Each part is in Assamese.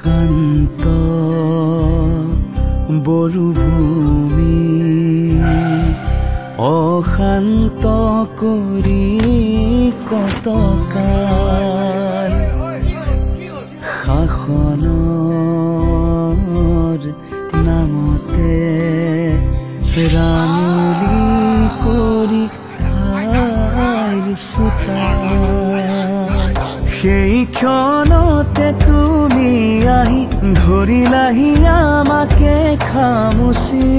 শান্ত বৰুভূমি অশান্ত কৰি কতকাল শাসনৰ নামতে ৰাঙলী কৰি সেই ক্ষণতে তুমি আহি ধৰিলাহি আমাকে খামুচি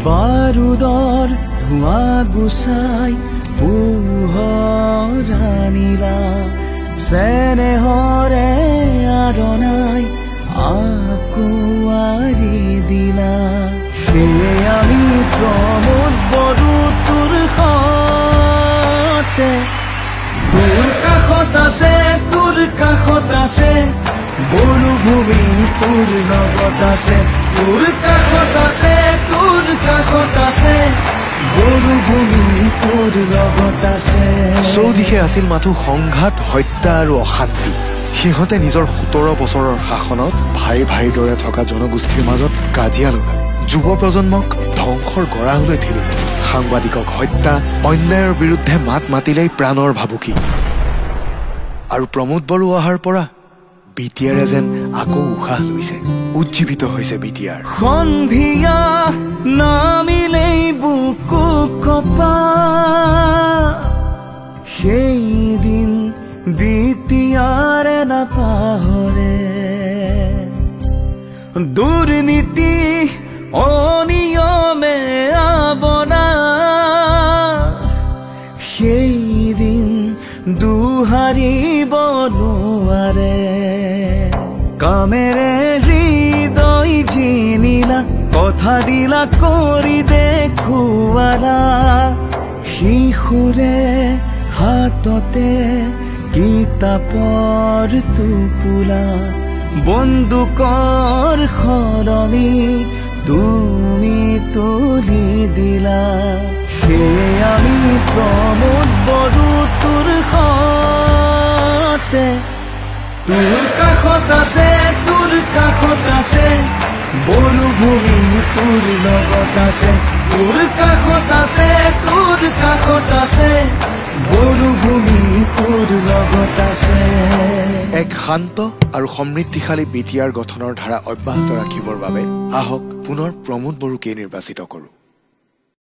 বাৰুদৰ ধোঁৱা গুচাই পোহৰ আনিলা চেনেহৰে আৰণাই আকোৱাৰি দিলা সেয়ে আমি প্ৰমোদ বড়ো তোৰ সতে তোৰ কাষত আছে বৰুভূমি তোৰ লগত আছে তোৰ কাষত আছে বৰুভূমি তোৰ লগত আছে চৌদিশে আছিল মাথো সংঘাত হত্যা আৰু অশান্তি সিহঁতে নিজৰ 17 বছৰৰ শাসনত ভাই ভাইৰ দৰে থকা জনগোষ্ঠীৰ মাজত কাজিয়া লগালে যুৱ প্ৰজন্মক ধ্বংসৰ গৰাহলৈ ঠেলিলে সাংবাদিকক হত্যা অন্যায়ৰ বিৰুদ্ধে মাত মাতিলেই প্ৰাণৰ ভাবুকি আৰু প্ৰমোদ বড়ো অহাৰ পৰা বিটিআৰে যেন আকৌ উশাহ লৈছে উজ্জীৱিত হৈছে বিটিআৰ সন্ধিয়া নামিলেই বুকু কপা সেইদিন বিটিআৰে নাপাহৰে দুৰ্নীতি অনিয়মে আৱনা সেইদিন দুহাৰিব নোৱাৰে কামেৰে হৃদয় জিনিলা কথা দিলা কৰি দেখুৱালা শিশুৰে হাততে কিতাপৰ টোপোলা বন্দুকৰ সলনি তুমি তুলি দিলা সেয়ে আমি প্ৰমোদ বড়ো তোৰ সতে তোৰ কাষত আছে বৰুভূমি তোৰ লগত আছে তোৰ কাষত আছে বৰুভূমি তোৰ লগত আছে এক শান্ত আৰু সমৃদ্ধিশালী বিটিআৰ গঠনৰ ধাৰা অব্যাহত ৰাখিবৰ বাবে আহক পুনৰ প্ৰমোদ বড়োকে নিৰ্বাচিত কৰোঁ।